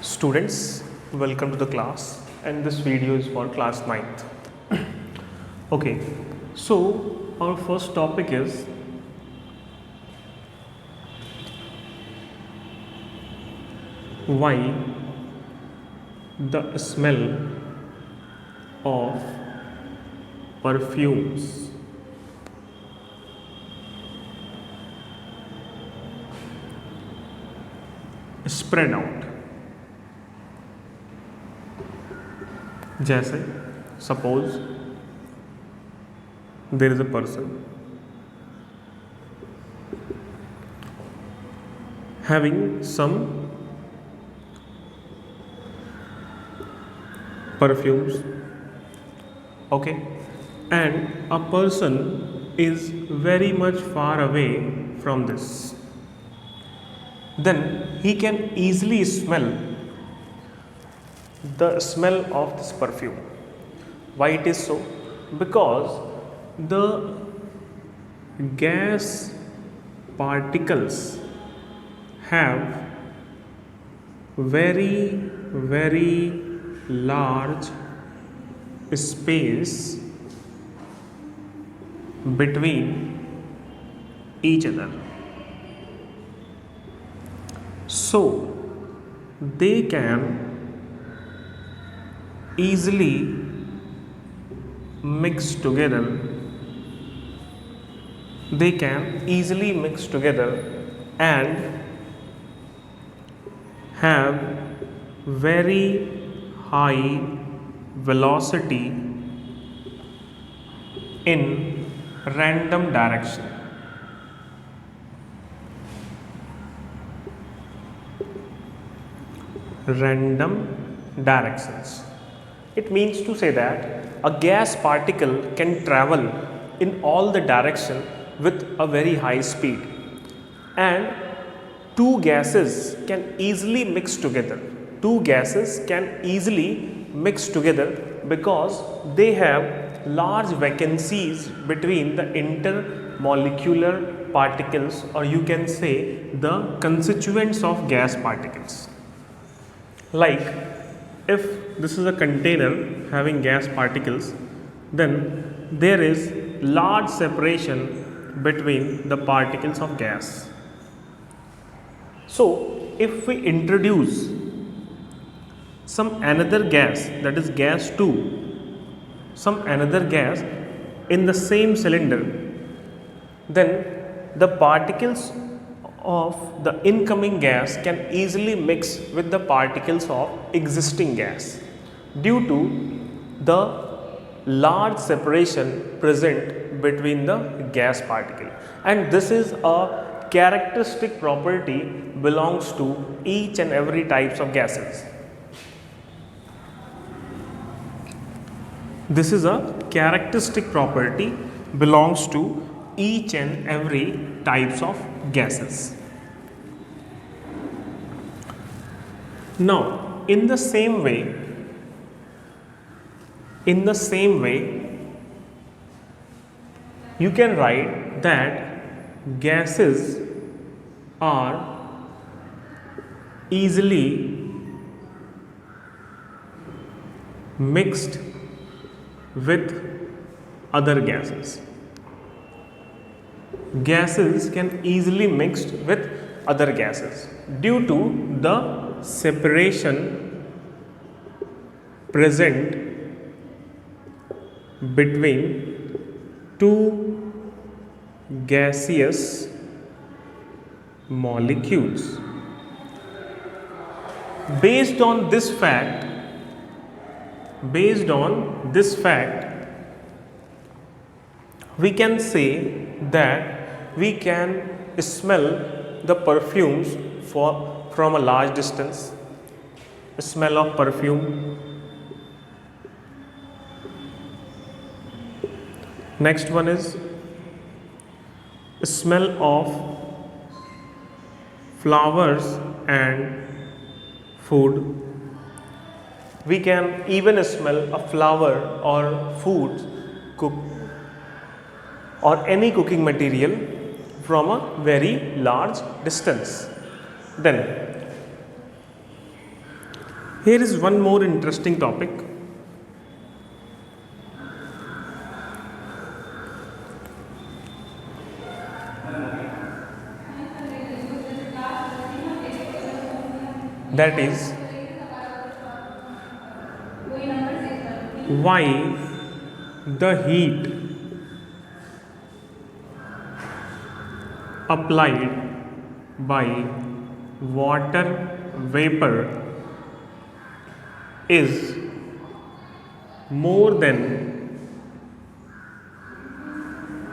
Students, welcome to the class, and this video is for class ninth. Okay, so our first topic is why the smell of perfumes spread out. जैसे suppose there is a person having some perfumes, okay, and a person is very much far away from this, then he can easily smell the smell of this perfume. Why it is so? Because the gas particles have very large space between each other, so they can easily mix together. They can easily mix together and have very high velocity in random direction. Random directions. It means to say that a gas particle can travel in all the direction with a very high speed, and two gases can easily mix together. Two gases can easily mix together because they have large vacancies between the intermolecular particles, or you can say the constituents of gas particles. Like if this is a container having gas particles, then there is large separation between the particles of gas. So if we introduce some another gas, that is gas 2, some another gas in the same cylinder, then the particles of the incoming gas can easily mix with the particles of existing gas due to the large separation present between the gas particle, and this is a characteristic property belongs to each and every types of gases. This is a characteristic property belongs to each and every types of gases. Now, in the same way, you can write that gases are easily mixed with other gases. Gases can easily mix with other gases due to the separation present between two gaseous molecules. Based on this fact, we can say that we can smell the perfumes from a large distance. Smell of perfume. Next one is smell of flowers and food. We can even smell a flower or food or any cooking material from a very large distance. Then Here is one more interesting topic. That is why the heat applied by water vapor is more than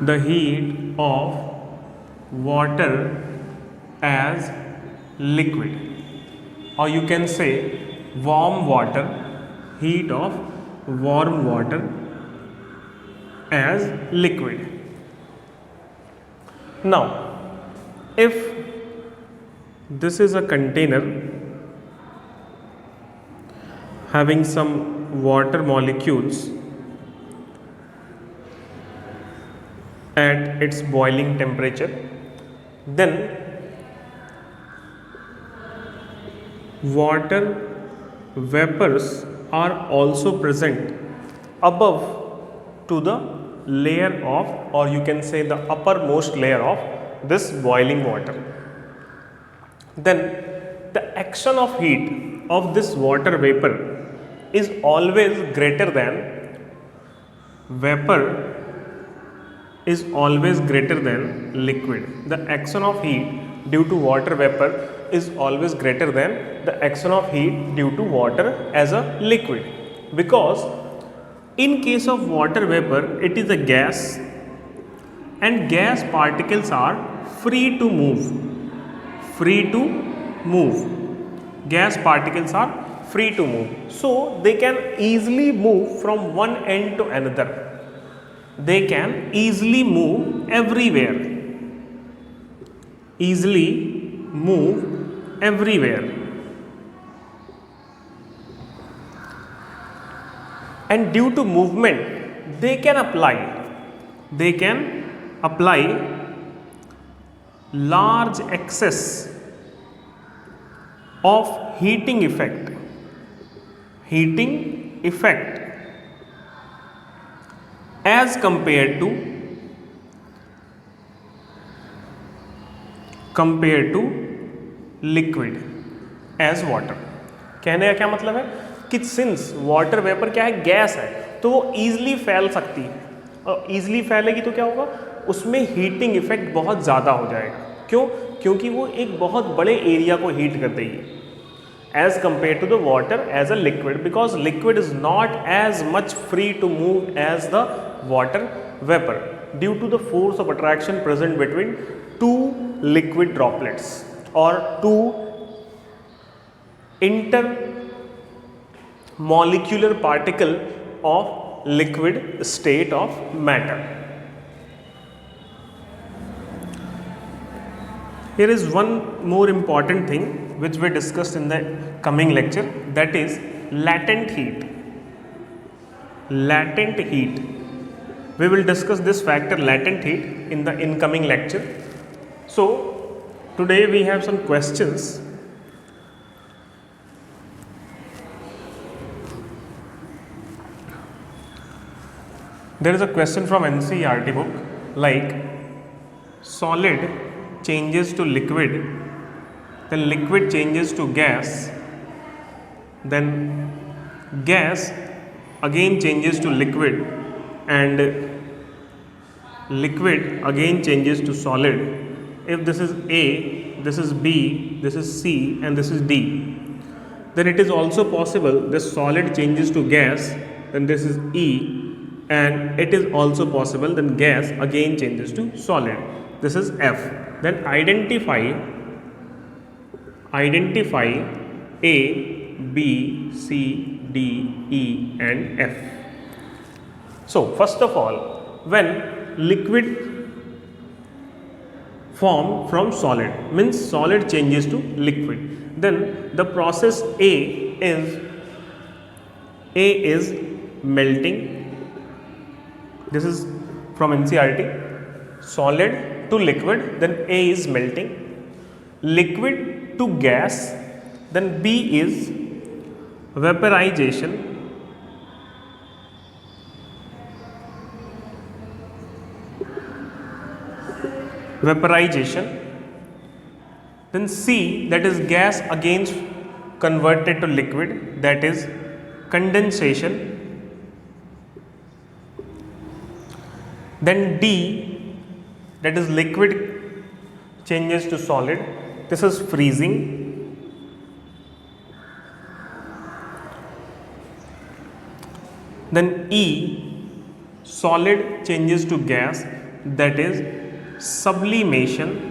the heat of water as liquid, or you can say warm water, heat of warm water as liquid. Now, if this is a container having some water molecules at its boiling temperature, then water vapors are also present above to the layer of, or you can say the uppermost layer of this boiling water. Then the action of heat of this water vapor is always greater than liquid. The action of heat due to water vapor is always greater than the action of heat due to water as a liquid, because in case of water vapor it is a gas and gas particles are free to move. Gas particles are free to move, so they can easily move from one end to another. They can easily move everywhere. And due to movement, they can apply large excess of heating effect as compared to liquid as water. कहने का क्या मतलब है कि since water vapour क्या है, gas है, तो वो ईजिली फैल सकती है, और ईजिली फैलेगी तो क्या होगा, उसमें हीटिंग इफेक्ट बहुत ज़्यादा हो जाएगा. क्यों? क्योंकि वो एक बहुत बड़े एरिया को हीट कर देगी as compared to the water as a liquid, because liquid is not as much free to move as the water vapor due to the force of attraction present between two liquid droplets or two intermolecular particle of liquid state of matter. Here is one more important thing which we discussed in the coming lecture, that is latent heat. We will discuss this factor latent heat in the incoming lecture. So today we have some questions. There is a question from NCERT book like solid changes to liquid, then liquid changes to gas, then gas again changes to liquid, and liquid again changes to solid. If this is A, this is B, this is C, and this is D, then it is also possible this solid changes to gas, then this is E, and it is also possible then gas again changes to solid. This is F. Then identify A, B, C, D, E and F. So first of all, when liquid form from solid, means solid changes to liquid, then the process A is melting. This is from NCERT. Solid to liquid, then A is melting. Liquid to gas, then B is vaporisation, then C, that is gas again converted to liquid, that is condensation. Then D, that is liquid changes to solid, this is freezing. Then E, solid changes to gas, that is sublimation.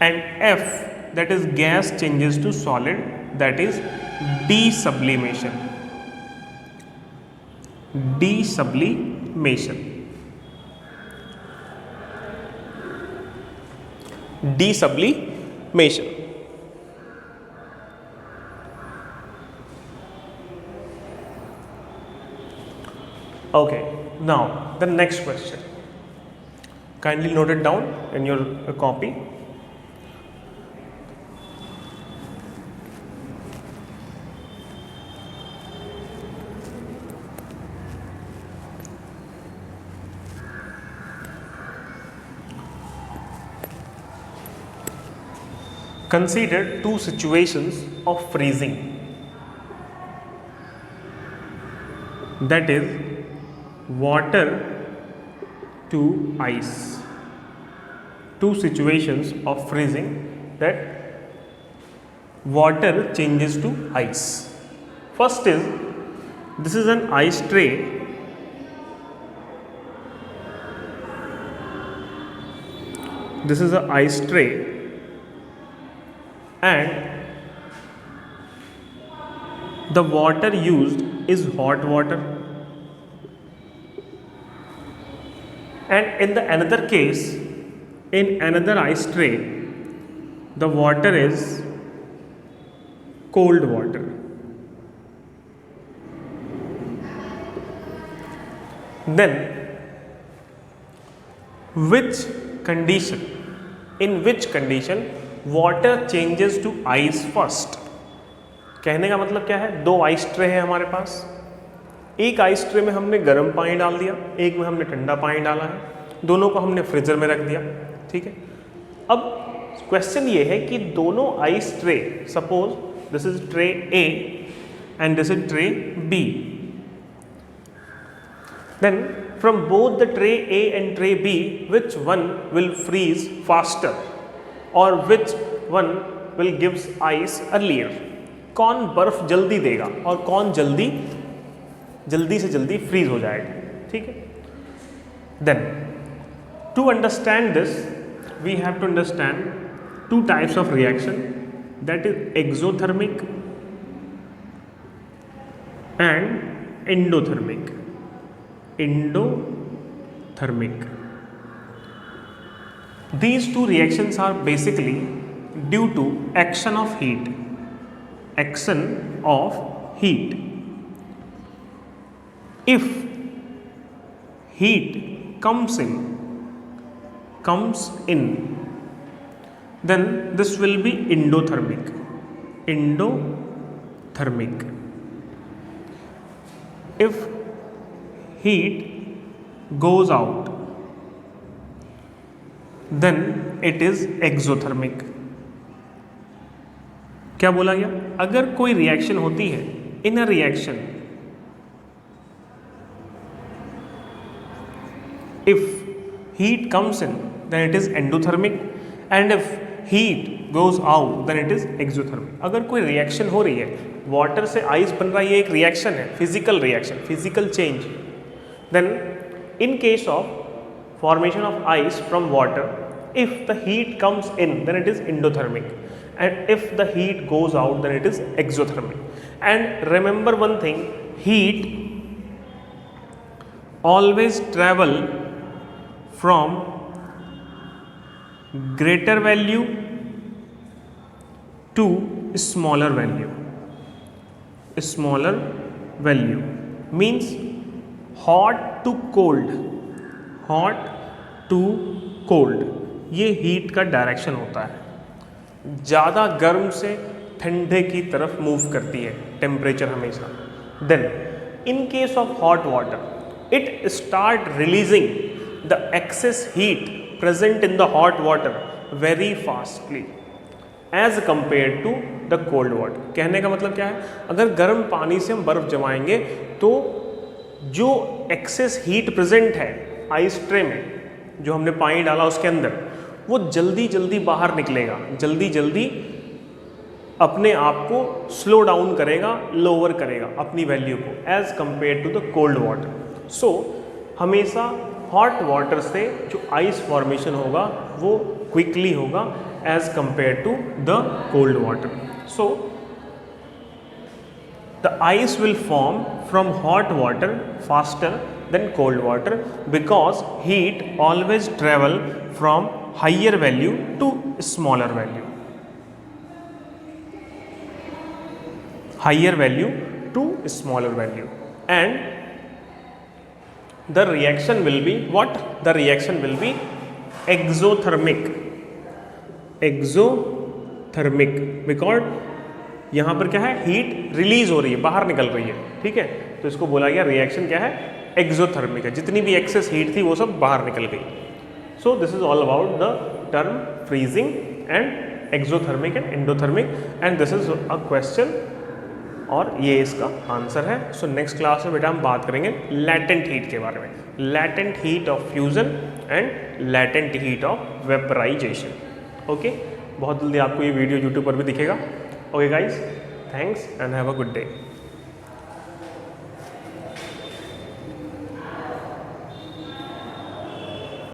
And F, that is gas changes to solid, that is desublimation. Desublimation. Desublimation. Okay, now the next question. Kindly note it down in your copy. Consider two situations of freezing, that is water to ice. Two situations of freezing, that water changes to ice. First is, this is an ice tray, this is an ice tray, and the water used is hot water. And in the another case, in another ice tray, the water is cold water. Then in which condition water changes to ice first? कहने का मतलब क्या है, दो ice tray है हमारे पास, एक ice tray में हमने गर्म पानी डाल दिया, एक में हमने ठंडा पानी डाला है, दोनों को हमने फ्रीजर में रख दिया, ठीक है। अब क्वेश्चन ये है कि दोनों ice tray, suppose this is tray A and this is tray B, then from both the tray A and tray B which one will freeze faster और which one will gives ice earlier? कौन बर्फ जल्दी देगा और कौन जल्दी से जल्दी फ्रीज हो जाएगा, ठीक है। Then to understand this we have to understand two types of reaction, that is exothermic and endothermic. These two reactions are basically due to action of heat. If heat comes in, then this will be endothermic. If heat goes out, then it is exothermic. क्या बोला गया? अगर कोई reaction होती है, in a reaction if heat comes in then it is endothermic and if heat goes out then it is exothermic. अगर कोई reaction हो रही है, वाटर से आइस बन रहा है, ये एक रिएक्शन है, physical reaction, physical change, then in case of formation of ice from water, if the heat comes in then it is endothermic and if the heat goes out then it is exothermic. And remember one thing, heat always travel from greater value to smaller value. Means hot to cold, ये heat का direction होता है. ज़्यादा गर्म से ठंडे की तरफ मूव करती है टेम्परेचर हमेशा। Then in case of hot water it start releasing the excess heat present in the hot water very fastly as compare to the cold water. कहने का मतलब क्या है, अगर गर्म पानी से हम बर्फ जमाएंगे तो जो एक्सेस हीट प्रेजेंट है आइस ट्रे में, जो हमने पानी डाला उसके अंदर, वो जल्दी जल्दी बाहर निकलेगा, जल्दी जल्दी अपने आप को स्लो डाउन करेगा, लोअर करेगा अपनी वैल्यू को as compare to the cold water. So हमेशा हॉट वाटर से जो आइस फॉर्मेशन होगा वो क्विकली होगा as compare to the cold water. So the ice will form from hot water faster than cold water because heat always travel from higher value to smaller value, higher value to smaller value, and the reaction will be what? The reaction will be exothermic, exothermic because यहाँ पर क्या है, heat release हो रही है, बाहर निकल रही है, ठीक है, तो इसको बोला गया रिएक्शन क्या है, एक्सोथर्मिक है, जितनी भी एक्सेस हीट थी वो सब बाहर निकल गई। So this is all about the term freezing and exothermic and endothermic and this is a question और ये इसका आंसर है। सो नेक्स्ट क्लास में बेटा हम बात करेंगे लैटेंट हीट के बारे में, latent heat of fusion and latent heat of vaporisation. Okay, बहुत जल्दी आपको ये वीडियो यूट्यूब पर भी दिखेगा। Okay guys, thanks and have a good day.